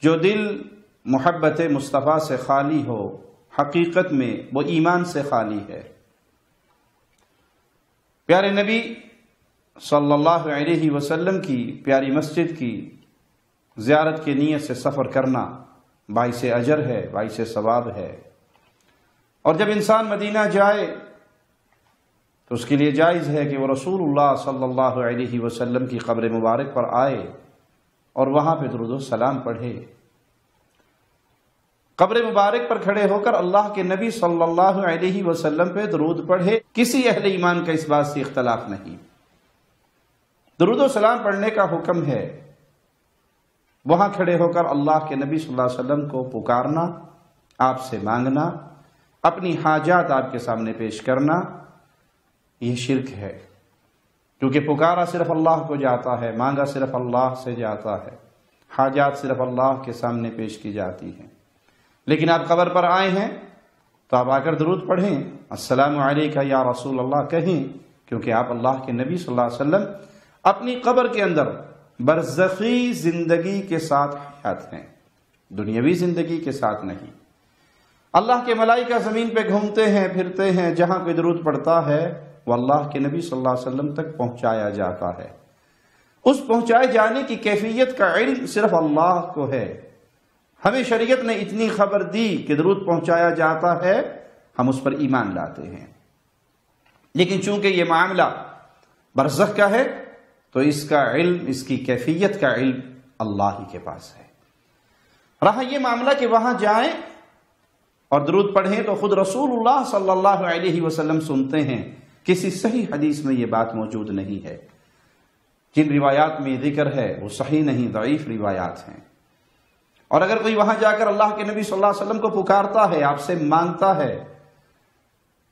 جو دل محبت مصطفیٰ سے خالی ہو حقیقت میں وہ ایمان سے خالی ہے۔ پیارے نبی صلی اللہ علیہ وسلم کی پیاری مسجد کی زیارت کی نیت سے سفر کرنا باعث اجر ہے، باعث ثواب ہے۔ اور جب انسان مدینہ جائے تو اس کے لیے جائز ہے کہ وہ رسول اللہ صلی اللہ علیہ وسلم کی قبر مبارک پر آئے اور وہاں پہ درود و سلام پڑھے۔ قبر مبارک پر کھڑے ہو کر اللہ کے نبی صلی اللہ علیہ وسلم پہ درود پڑھے۔ کسی اہل ایمان کا اس بات سے اختلاف نہیں، درود و سلام پڑھنے کا حکم ہے۔ وہاں کھڑے ہو کر اللہ کے نبی صلی اللہ علیہ وسلم کو پکارنا، آپ سے مانگنا، اپنی حاجات آپ کے سامنے پیش کرنا، یہ شرک ہے، کیونکہ پکارا صرف اللہ کو جاتا ہے، مانگا صرف اللہ سے جاتا ہے، حاجات صرف اللہ کے سامنے پیش کی جاتی ہیں۔ لیکن آپ قبر پر آئے ہیں تو آپ آ کر درود پڑھیں، السلام علیکہ یا رسول اللہ کہیں، کیونکہ آپ اللہ کے نبی صلی اللہ علیہ وسلم اپنی قبر کے اندر برزخی زندگی کے ساتھ حیات ہیں، دنیاوی زندگی کے ساتھ نہیں۔ اللہ کے ملائکہ زمین پہ گھومتے ہیں پھرتے ہیں، جہاں کوئی درود پڑھتا ہے وہ اللہ کے نبی صلی اللہ علیہ وسلم تک پہنچایا جاتا ہے۔ اس پہنچائے جانے کی کیفیت کا علم صرف اللہ کو ہے۔ ہمیں شریعت نے اتنی خبر دی کہ درود پہنچایا جاتا ہے، ہم اس پر ایمان لاتے ہیں، لیکن چونکہ یہ معاملہ برزخ کا ہے تو اس کا علم، اس کی کیفیت کا علم اللہ ہی کے پاس ہے۔ رہا یہ معاملہ کہ وہاں جائیں اور درود پڑھیں تو خود رسول اللہ صلی اللہ علیہ وسلم سنتے ہیں، کسی صحیح حدیث میں یہ بات موجود نہیں ہے۔ جن روایات میں ذکر ہے وہ صحیح نہیں، ضعیف روایات ہیں۔ اور اگر کوئی وہاں جا کر اللہ کے نبی صلی اللہ علیہ وسلم کو پکارتا ہے، آپ سے مانگتا ہے،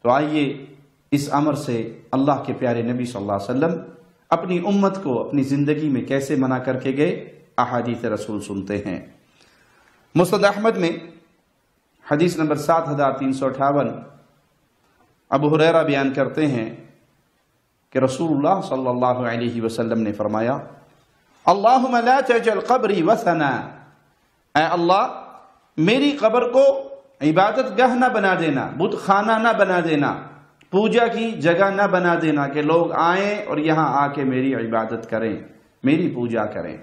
تو آئیے اس امر سے اللہ کے پیارے نبی صلی اللہ علیہ وسلم اپنی امت کو اپنی زندگی میں کیسے منع کر کے گئے، احادیث رسول سنتے ہیں۔ مسند احمد میں حدیث نمبر 7358 ابو ہریرہ بیان کرتے ہیں کہ رسول اللہ صلی اللہ علیہ وسلم نے فرمایا، اللہم لا تجعل قبری وثنا، اے اللہ میری قبر کو عبادت گاہ نہ بنا دینا، بت خانہ نہ بنا دینا، پوجا کی جگہ نہ بنا دینا کہ لوگ آئیں اور یہاں آ کے میری عبادت کریں، میری پوجا کریں۔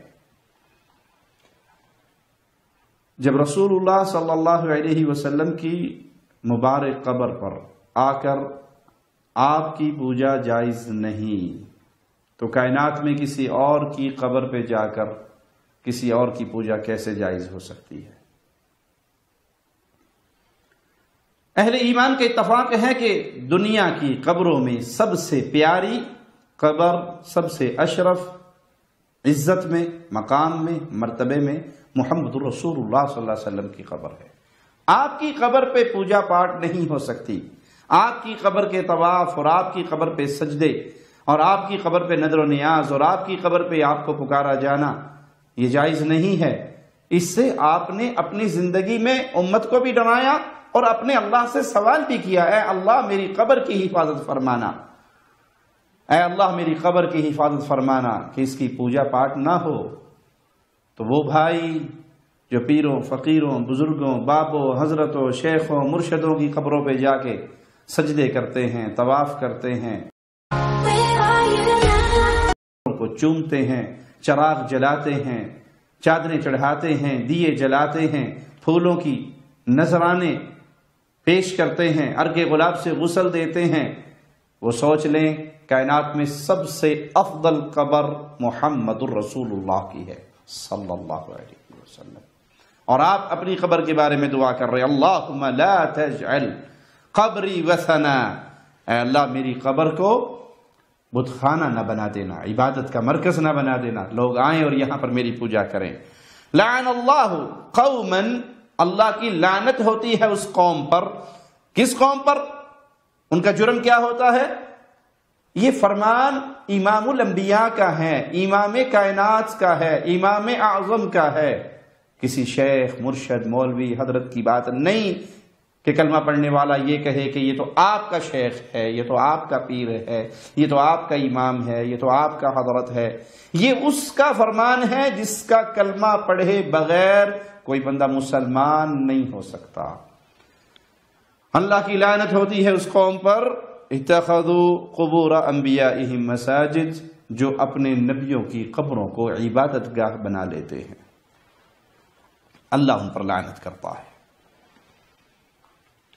جب رسول اللہ صلی اللہ علیہ وسلم کی مبارک قبر پر آ کر آپ کی پوجا جائز نہیں، تو کائنات میں کسی اور کی قبر پہ جا کر کسی اور کی پوجا کیسے جائز ہو سکتی ہے؟ اہل ایمان کا اتفاق ہے کہ دنیا کی قبروں میں سب سے پیاری قبر، سب سے اشرف، عزت میں، مقام میں، مرتبے میں محمد رسول اللہ صلی اللہ علیہ وسلم کی قبر ہے۔ آپ کی قبر پہ پوجا پاٹ نہیں ہو سکتی، آپ کی قبر کے طواف اور آپ کی قبر پہ سجدے اور آپ کی قبر پہ نذر و نیاز اور آپ کی قبر پہ آپ کو پکارا جانا یہ جائز نہیں ہے۔ اس سے آپ نے اپنی زندگی میں امت کو بھی ڈرایا اور اپنے اللہ سے سوال بھی کیا، اے اللہ میری قبر کی حفاظت فرمانا، اے اللہ میری قبر کی حفاظت فرمانا کہ اس کی پوجا پاٹ نہ ہو۔ تو وہ بھائی جو پیروں، فقیروں، بزرگوں، بابوں، حضرتوں، شیخوں، مرشدوں کی قبروں پہ جا کے سجدے کرتے ہیں، طواف کرتے ہیں، کو چومتے ہیں، چراغ جلاتے ہیں، چادریں چڑھاتے ہیں، دیے جلاتے ہیں، پھولوں کی نذرانے پیش کرتے ہیں، ارگ گلاب سے غسل دیتے ہیں، وہ سوچ لیں کائنات میں سب سے افضل قبر محمد الرسول اللہ کی ہے صلی اللہ علیہ وسلم۔ اور آپ اپنی قبر کے بارے میں دعا کر رہے ہیں، اللہم لا تجعل قبری وثنا، اے اللہ میری قبر کو بت خانہ نہ بنا دینا، عبادت کا مرکز نہ بنا دینا، لوگ آئیں اور یہاں پر میری پوجا کریں۔ لعن اللہ قوما، اللہ کی لعنت ہوتی ہے اس قوم پر۔ کس قوم پر؟ ان کا جرم کیا ہوتا ہے؟ یہ فرمان امام الانبیاء کا ہے، امام کائنات کا ہے، امام اعظم کا ہے، کسی شیخ، مرشد، مولوی، حضرت کی بات نہیں کہ کلمہ پڑھنے والا یہ کہے کہ یہ تو آپ کا شیخ ہے، یہ تو آپ کا پیر ہے، یہ تو آپ کا امام ہے، یہ تو آپ کا حضرت ہے، یہ اس کا فرمان ہے جس کا کلمہ پڑھے بغیر کوئی بندہ مسلمان نہیں ہو سکتا۔ اللہ کی لعنت ہوتی ہے اس قوم پر، اتخذوا قبور انبیائہم مساجد، جو اپنے نبیوں کی قبروں کو عبادت گاہ بنا لیتے ہیں۔ اللہ ان پر لعنت کرتا ہے۔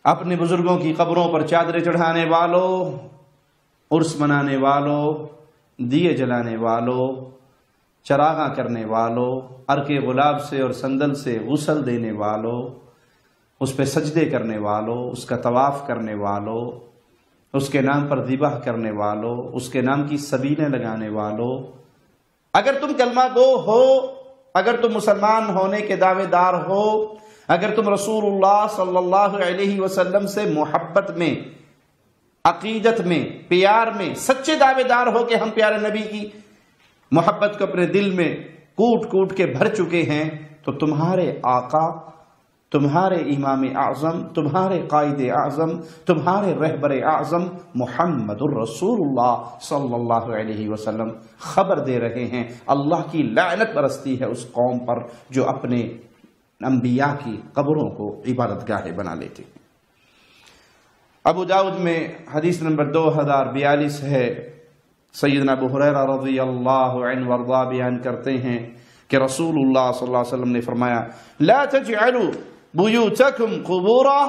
اپنے بزرگوں کی قبروں پر چادریں چڑھانے والوں، عرس منانے والوں، دیے جلانے والوں، چراغاں کرنے والوں، عرق گلاب سے اور سندل سے غسل دینے والوں، اس پہ سجدے کرنے والوں، اس کا طواف کرنے والوں، اس کے نام پر ذبح کرنے والوں، اس کے نام کی سبیلیں لگانے والوں، اگر تم کلمہ گو ہو، اگر تم مسلمان ہونے کے دعوے دار ہو، اگر تم رسول اللہ صلی اللہ علیہ وسلم سے محبت میں، عقیدت میں، پیار میں سچے دعوے دار ہو کہ ہم پیارے نبی کی محبت کو اپنے دل میں کوٹ کوٹ کے بھر چکے ہیں، تو تمہارے آقا، تمہارے امام اعظم، تمہارے قائد اعظم، تمہارے رہبر اعظم محمد الرسول اللہ صلی اللہ علیہ وسلم خبر دے رہے ہیں، اللہ کی لعنت برستی ہے اس قوم پر جو اپنے انبیاء کی قبروں کو عبادت گاہیں بنا لیتے ہیں۔ ابو داؤد میں حدیث نمبر 2042 ہے، سیدنا ابو ہریرہ رضی اللہ عنہ وارضاہ بیان کرتے ہیں کہ رسول اللہ صلی اللہ علیہ وسلم نے فرمایا، لا تجعلوا بیوتکم قبورا،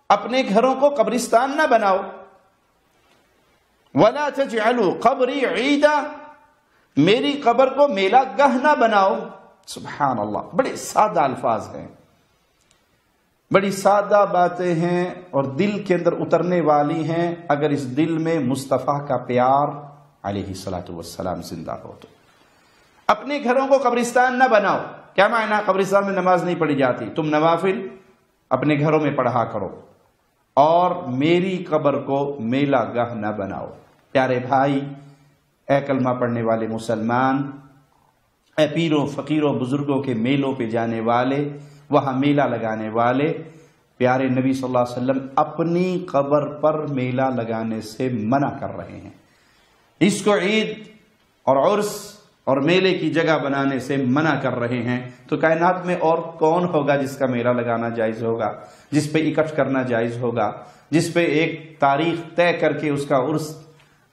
اپنے گھروں کو قبرستان نہ بناؤ، ولا تجعلوا قبری عیدا، میری قبر کو میلہ گاہ نہ بناؤ۔ سبحان اللہ، بڑے سادہ الفاظ ہیں، بڑی سادہ باتیں ہیں اور دل کے اندر اترنے والی ہیں اگر اس دل میں مصطفیٰ کا پیار علیہ الصلوۃ والسلام زندہ ہو تو۔ اپنے گھروں کو قبرستان نہ بناؤ، کیا معنی؟ قبرستان میں نماز نہیں پڑھی جاتی، تم نوافل اپنے گھروں میں پڑھا کرو، اور میری قبر کو میلہ گاہ نہ بناؤ۔ پیارے بھائی، اے کلمہ پڑھنے والے مسلمان، اے پیروں فقیروں بزرگوں کے میلوں پہ جانے والے، وہاں میلہ لگانے والے، پیارے نبی صلی اللہ علیہ وسلم اپنی قبر پر میلہ لگانے سے منع کر رہے ہیں، اس کو عید اور عرس اور میلے کی جگہ بنانے سے منع کر رہے ہیں۔ تو کائنات میں اور کون ہوگا جس کا میلہ لگانا جائز ہوگا، جس پہ اکٹھ کرنا جائز ہوگا، جس پہ ایک تاریخ طے کر کے اس کا عرس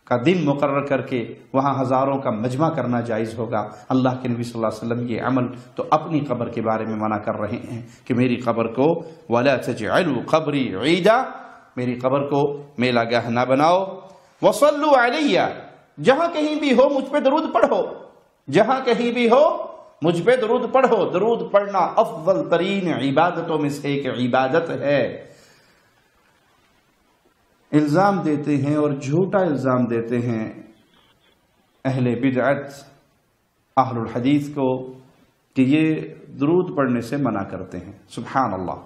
کا دن مقرر کر کے وہاں ہزاروں کا مجمع کرنا جائز ہوگا؟ اللہ کے نبی صلی اللہ علیہ وسلم یہ عمل تو اپنی قبر کے بارے میں منع کر رہے ہیں کہ میری قبر کو وَلَا تَجْعَلُوا قَبْرِي عِيدًا، میری قبر کو میلہ گاہ نہ بناؤ۔ وَصَلُّوا عَلَيَّ، جہاں کہیں بھی ہو مجھ پہ درود پڑھو، جہاں کہیں بھی ہو مجھ پہ درود پڑھو۔ درود پڑھنا افضل ترین عبادتوں میں سے ایک عبادت ہے۔ الزام دیتے ہیں اور جھوٹا الزام دیتے ہیں اہل بدعت اہل الحدیث کو کہ یہ درود پڑھنے سے منع کرتے ہیں۔ سبحان اللہ،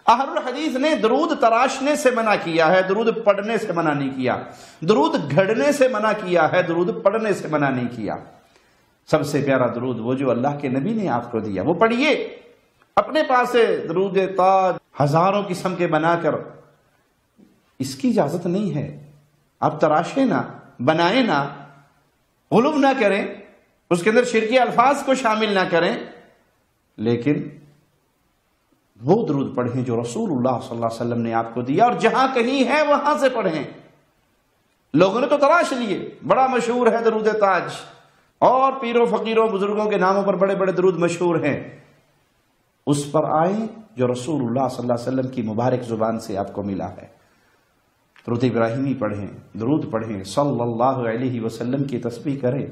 اہل الحدیث نے درود تراشنے سے منع کیا ہے، درود پڑھنے سے منع نہیں کیا، درود گھڑنے سے منع کیا ہے، درود پڑھنے سے منع نہیں کیا۔ سب سے پیارا درود وہ جو اللہ کے نبی نے آپ کو دیا، وہ پڑھیے۔ اپنے پاس درود تاج ہزاروں قسم کے بنا کر، اس کی اجازت نہیں ہے۔ آپ تراشیں نہ، بنائیں نہ، غلو نہ کریں، اس کے اندر شرکی الفاظ کو شامل نہ کریں، لیکن وہ درود پڑھیں جو رسول اللہ صلی اللہ علیہ وسلم نے آپ کو دیا، اور جہاں کہیں ہے وہاں سے پڑھیں۔ لوگوں نے تو تراش لیے، بڑا مشہور ہے درود تاج، اور پیروں فقیروں بزرگوں کے ناموں پر بڑے بڑے درود مشہور ہیں۔ اس پر آئیں جو رسول اللہ صلی اللہ علیہ وسلم کی مبارک زبان سے آپ کو ملا ہے۔ درود ابراہیمی پڑھیں، درود پڑھیں، صلی اللہ علیہ وسلم کی تسبیح کریں۔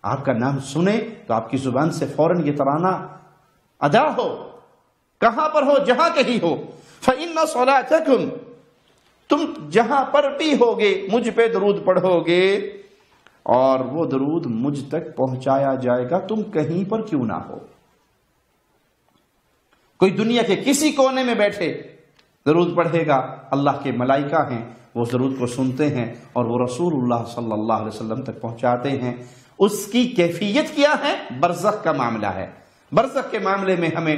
آپ کا نام سنیں تو آپ کی زبان سے فوراً یہ ترانہ ادا ہو، کہاں پر ہو، جہاں کہیں ہو۔ فَإِنَّ صَلَاتَكُمْ، تم جہاں پر بھی ہوگے مجھ پہ درود پڑھو گے، اور وہ درود مجھ تک پہنچایا جائے گا، تم کہیں پر کیوں نہ ہو۔ کوئی دنیا کے کسی کونے میں بیٹھے درود پڑھے گا، اللہ کے ملائکہ ہیں، وہ درود کو سنتے ہیں اور وہ رسول اللہ صلی اللہ علیہ وسلم تک پہنچاتے ہیں۔ اس کی کیفیت کیا ہے؟ برزخ کا معاملہ ہے۔ برزخ کے معاملے میں ہمیں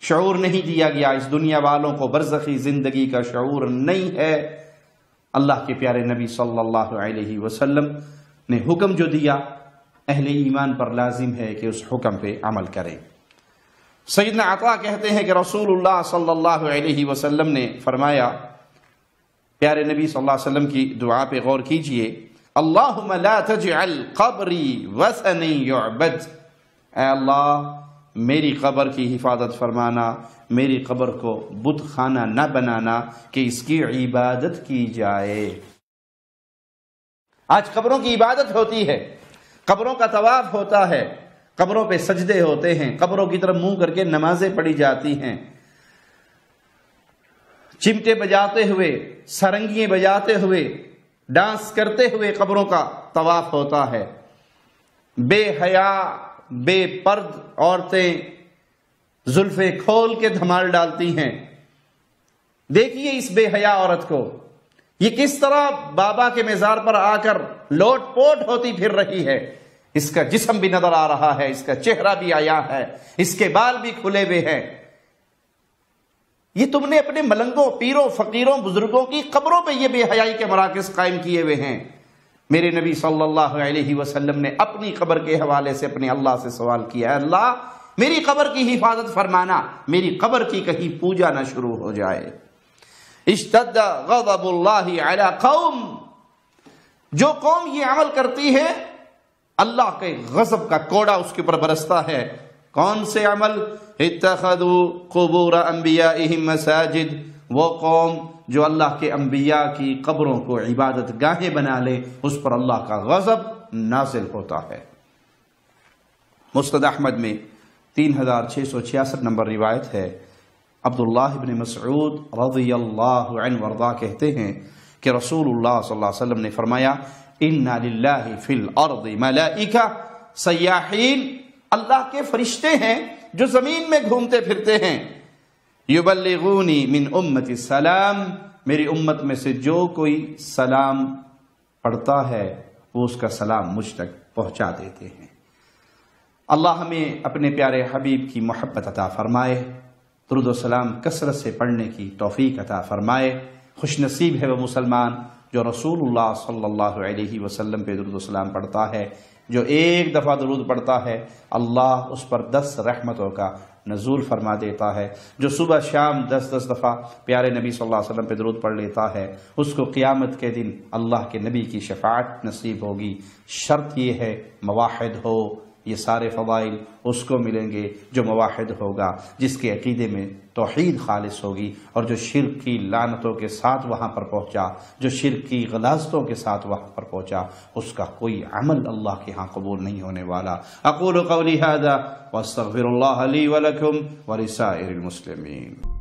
شعور نہیں دیا گیا، اس دنیا والوں کو برزخی زندگی کا شعور نہیں ہے۔ اللہ کے پیارے نبی صلی اللہ علیہ وسلم نے حکم جو دیا، اہل ایمان پر لازم ہے کہ اس حکم پہ عمل کریں۔ سیدنا عطا کہتے ہیں کہ رسول اللہ صلی اللہ علیہ وسلم نے فرمایا، پیارے نبی صلی اللہ علیہ وسلم کی دعا پہ غور کیجئے، اللہم لا تجعل قبری وثنی یعبد، اے اللہ میری قبر کی حفاظت فرمانا، میری قبر کو بت خانہ نہ بنانا کہ اس کی عبادت کی جائے۔ آج قبروں کی عبادت ہوتی ہے، قبروں کا طواف ہوتا ہے، قبروں پہ سجدے ہوتے ہیں، قبروں کی طرف منہ کر کے نمازیں پڑھی جاتی ہیں، چمٹے بجاتے ہوئے، سرنگیاں بجاتے ہوئے، ڈانس کرتے ہوئے قبروں کا طواف ہوتا ہے۔ بے حیا بے پرد عورتیں زلفیں کھول کے دھمال ڈالتی ہیں۔ دیکھیے اس بے حیا عورت کو، یہ کس طرح بابا کے مزار پر آ کر لوٹ پوٹ ہوتی پھر رہی ہے۔ اس کا جسم بھی نظر آ رہا ہے، اس کا چہرہ بھی عیاں ہے، اس کے بال بھی کھلے ہوئے ہیں۔ یہ تم نے اپنے ملنگوں، پیروں، فقیروں، بزرگوں کی قبروں پہ یہ بے حیائی کے مراکز قائم کیے ہوئے ہیں۔ میرے نبی صلی اللہ علیہ وسلم نے اپنی قبر کے حوالے سے اپنے اللہ سے سوال کیا، اے اللہ میری قبر کی حفاظت فرمانا، میری قبر کی کہیں پوجا نہ شروع ہو جائے۔ اشتد غضب اللہ علی قوم، جو قوم یہ عمل کرتی ہے اللہ کے غضب کا کوڑا اس کے اوپر برستا ہے۔ کون سے عمل؟ اتخذوا قبور انبیائہم مساجد، وہ قوم جو اللہ کے انبیاء کی قبروں کو عبادت گاہیں بنا لے، اس پر اللہ کا غضب نازل ہوتا ہے۔ مسند احمد میں 3666 نمبر روایت ہے، عبداللہ بن مسعود رضی اللہ عنہ وارضاہ کہتے ہیں کہ رسول اللہ صلی اللہ علیہ وسلم نے فرمایا، اِنَّ لِلَّهِ فِي الْأَرْضِ مَلَائِكَةً، سیاحین اللہ کے فرشتے ہیں جو زمین میں گھومتے پھرتے ہیں، یبلغونی من امتی السلام، میری امت میں سے جو کوئی سلام پڑھتا ہے وہ اس کا سلام مجھ تک پہنچا دیتے ہیں۔ اللہ ہمیں اپنے پیارے حبیب کی محبت عطا فرمائے، درود و سلام کثرت سے پڑھنے کی توفیق عطا فرمائے۔ خوش نصیب ہے وہ مسلمان جو رسول اللہ صلی اللہ علیہ وسلم پہ درود و سلام پڑھتا ہے۔ جو ایک دفعہ درود پڑھتا ہے اللہ اس پر 10 رحمتوں کا نزول فرما دیتا ہے۔ جو صبح شام 10 دفعہ پیارے نبی صلی اللہ علیہ وسلم پہ درود پڑھ لیتا ہے اس کو قیامت کے دن اللہ کے نبی کی شفاعت نصیب ہوگی۔ شرط یہ ہے موحد ہو، یہ سارے فضائل اس کو ملیں گے جو موحد ہوگا، جس کے عقیدے میں توحید خالص ہوگی، اور جو شرک کی لعنتوں کے ساتھ وہاں پر پہنچا، جو شرک کی غلاظتوں کے ساتھ وہاں پر پہنچا، اس کا کوئی عمل اللہ کے ہاں قبول نہیں ہونے والا۔ اقول قولی ھذا واستغفر اللہ لی ولکم ولسائر المسلمین۔